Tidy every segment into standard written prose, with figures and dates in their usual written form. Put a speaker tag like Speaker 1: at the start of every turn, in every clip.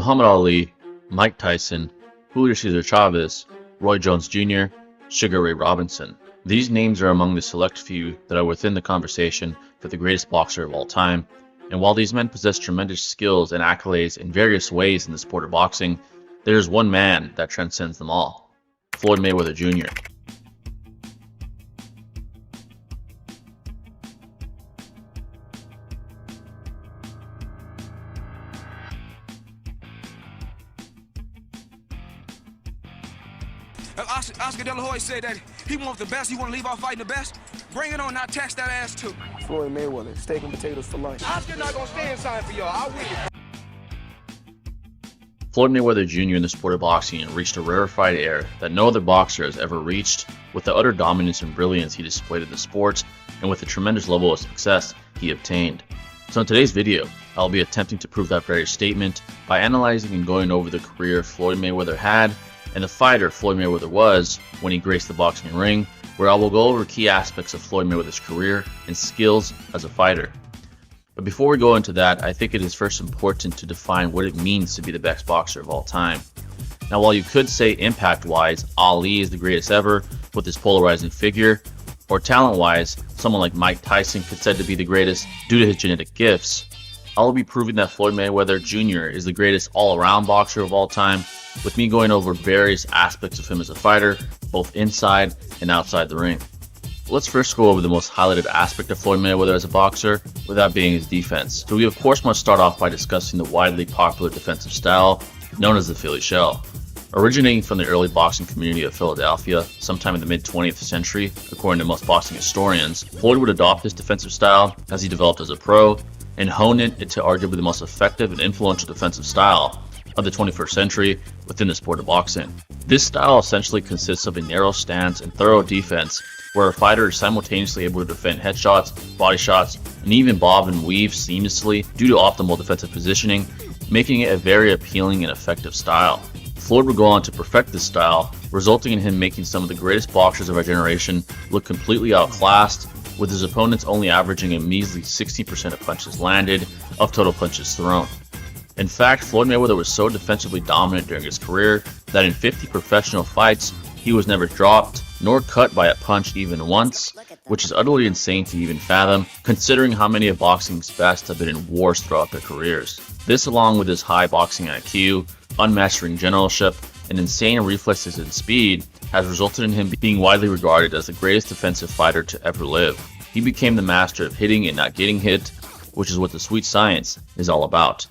Speaker 1: Muhammad Ali, Mike Tyson, Julio Cesar Chavez, Roy Jones Jr., Sugar Ray Robinson. These names are among the select few that are within the conversation for the greatest boxer of all time, and while these men possess tremendous skills and accolades in various ways in the sport of boxing, there is one man that transcends them all: Floyd Mayweather Jr.
Speaker 2: Oscar De La Hoya said that he wants the best, he want to leave off fighting the best. Bring it on, now tax that ass too.
Speaker 3: Floyd Mayweather, steak and potatoes for life.
Speaker 2: Oscar not gonna stand sign for y'all, I'll win it.
Speaker 1: Floyd Mayweather Jr. in the sport of boxing reached a rarefied era that no other boxer has ever reached, with the utter dominance and brilliance he displayed in the sport, and with the tremendous level of success he obtained. So in today's video, I'll be attempting to prove that very statement by analyzing and going over the career Floyd Mayweather had, and the fighter Floyd Mayweather was when he graced the boxing ring, where I will go over key aspects of Floyd Mayweather's career and skills as a fighter. But before we go into that, I think it is first important to define what it means to be the best boxer of all time. Now, while you could say impact-wise, Ali is the greatest ever with his polarizing figure, or talent-wise, someone like Mike Tyson could said to be the greatest due to his genetic gifts, I will be proving that Floyd Mayweather Jr. is the greatest all-around boxer of all time, with me going over various aspects of him as a fighter, both inside and outside the ring. Let's first go over the most highlighted aspect of Floyd Mayweather as a boxer, with that being his defense. So we of course must start off by discussing the widely popular defensive style known as the Philly shell. Originating from the early boxing community of Philadelphia sometime in the mid-20th century, according to most boxing historians, Floyd would adopt this defensive style as he developed as a pro, and hone it into arguably the most effective and influential defensive style of the 21st century within the sport of boxing. This style essentially consists of a narrow stance and thorough defense, where a fighter is simultaneously able to defend headshots, body shots, and even bob and weave seamlessly due to optimal defensive positioning, making it a very appealing and effective style. Floyd would go on to perfect this style, resulting in him making some of the greatest boxers of our generation look completely outclassed, with his opponents only averaging a measly 60% of punches landed of total punches thrown. In fact, Floyd Mayweather was so defensively dominant during his career that in 50 professional fights, he was never dropped nor cut by a punch even once, which is utterly insane to even fathom, considering how many of boxing's best have been in wars throughout their careers. This, along with his high boxing IQ, unmatched ring generalship, and insane reflexes and speed, has resulted in him being widely regarded as the greatest defensive fighter to ever live. He became the master of hitting and not getting hit, which is what the sweet science is all about.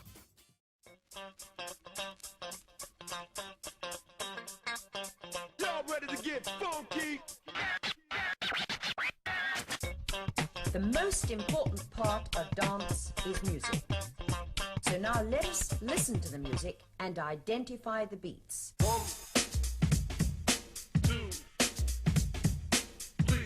Speaker 4: The most important part of dance is music. So now let us listen to the music and identify the beats.
Speaker 2: 1, 2, 3.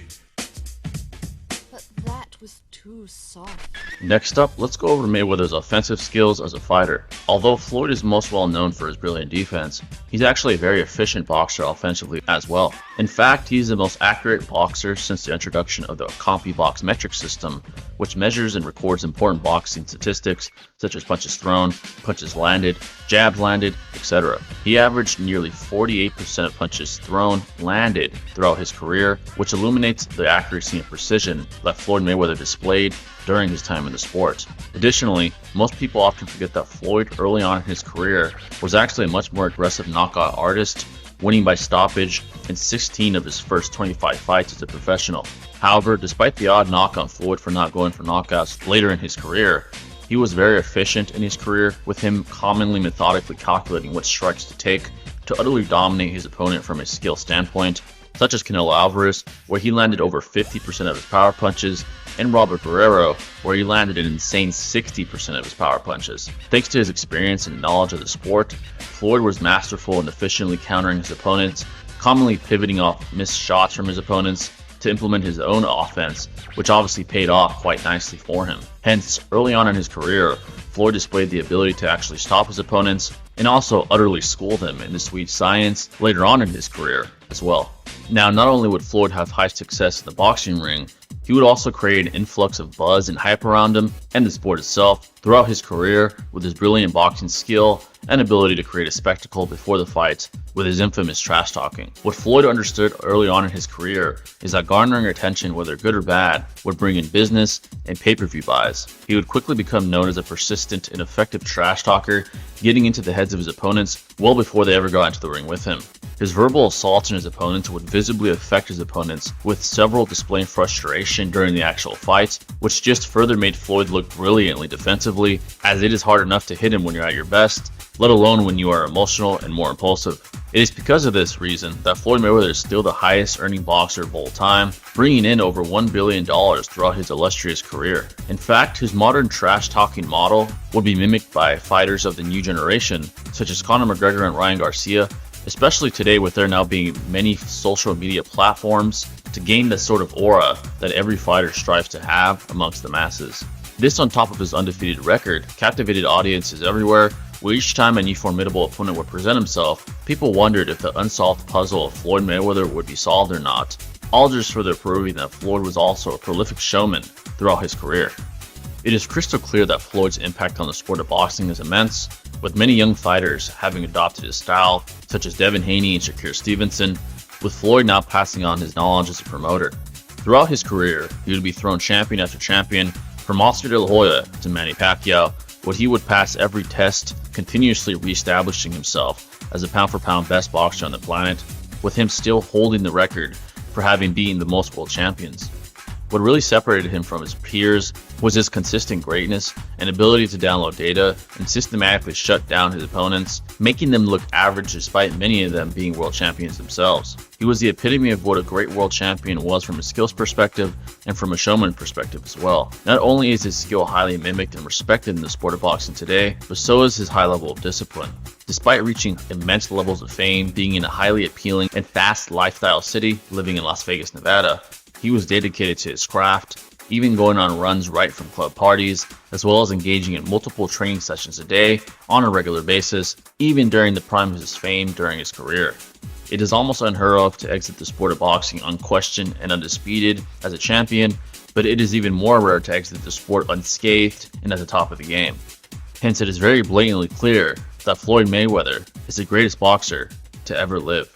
Speaker 5: But that was too soft.
Speaker 1: Next up, let's go over Mayweather's offensive skills as a fighter. Although Floyd is most well known for his brilliant defense, he's actually a very efficient boxer offensively as well. In fact, he's the most accurate boxer since the introduction of the CompuBox metric system, which measures and records important boxing statistics such as punches thrown, punches landed, jabs landed, etc. He averaged nearly 48% of punches thrown landed throughout his career, which illuminates the accuracy and precision that Floyd Mayweather displayed during his time in the sport. Additionally, most people often forget that Floyd early on in his career was actually a much more aggressive knockout artist, winning by stoppage in 16 of his first 25 fights as a professional. However, despite the odd knock on Floyd for not going for knockouts later in his career, he was very efficient in his career, with him commonly methodically calculating what strikes to take to utterly dominate his opponent from a skill standpoint, such as Canelo Alvarez, where he landed over 50% of his power punches, and Robert Guerrero, where he landed an insane 60% of his power punches. Thanks to his experience and knowledge of the sport, Floyd was masterful in efficiently countering his opponents, commonly pivoting off missed shots from his opponents to implement his own offense, which obviously paid off quite nicely for him. Hence, early on in his career, Floyd displayed the ability to actually stop his opponents and also utterly school them in the sweet science later on in his career as well. Now, not only would Floyd have high success in the boxing ring, He would also create an influx of buzz and hype around him and the sport itself throughout his career with his brilliant boxing skill and ability to create a spectacle before the fights with his infamous trash talking. What Floyd understood early on in his career is that garnering attention, whether good or bad, would bring in business and pay-per-view buys. He would quickly become known as a persistent and effective trash talker, getting into the heads of his opponents well before they ever got into the ring with him. His verbal assaults on his opponents would visibly affect his opponents, with several displaying frustration during the actual fights, which just further made Floyd look brilliantly defensively, as it is hard enough to hit him when you're at your best, let alone when you are emotional and more impulsive. It is because of this reason that Floyd Mayweather is still the highest earning boxer of all time, bringing in over $1 billion throughout his illustrious career. In fact, his modern trash talking model would be mimicked by fighters of the new generation, such as Conor McGregor and Ryan Garcia, especially today with there now being many social media platforms to gain the sort of aura that every fighter strives to have amongst the masses. This, on top of his undefeated record, captivated audiences everywhere, where each time a new formidable opponent would present himself, people wondered if the unsolved puzzle of Floyd Mayweather would be solved or not, all just further proving that Floyd was also a prolific showman throughout his career. It is crystal clear that Floyd's impact on the sport of boxing is immense, with many young fighters having adopted his style, such as Devin Haney and Shakur Stevenson, with Floyd now passing on his knowledge as a promoter. Throughout his career, he would be thrown champion after champion, from Oscar De La Hoya to Manny Pacquiao, where he would pass every test, continuously re-establishing himself as a pound-for-pound best boxer on the planet, with him still holding the record for having beaten the most world champions. What really separated him from his peers was his consistent greatness and ability to download data and systematically shut down his opponents, making them look average despite many of them being world champions themselves. He was the epitome of what a great world champion was from a skills perspective and from a showman perspective as well. Not only is his skill highly mimicked and respected in the sport of boxing today, but so is his high level of discipline. Despite reaching immense levels of fame, being in a highly appealing and fast lifestyle city, living in Las Vegas, Nevada, he was dedicated to his craft, even going on runs right from club parties, as well as engaging in multiple training sessions a day on a regular basis, even during the prime of his fame during his career. It is almost unheard of to exit the sport of boxing unquestioned and undisputed as a champion, but it is even more rare to exit the sport unscathed and at the top of the game. Hence, it is very blatantly clear that Floyd Mayweather is the greatest boxer to ever live.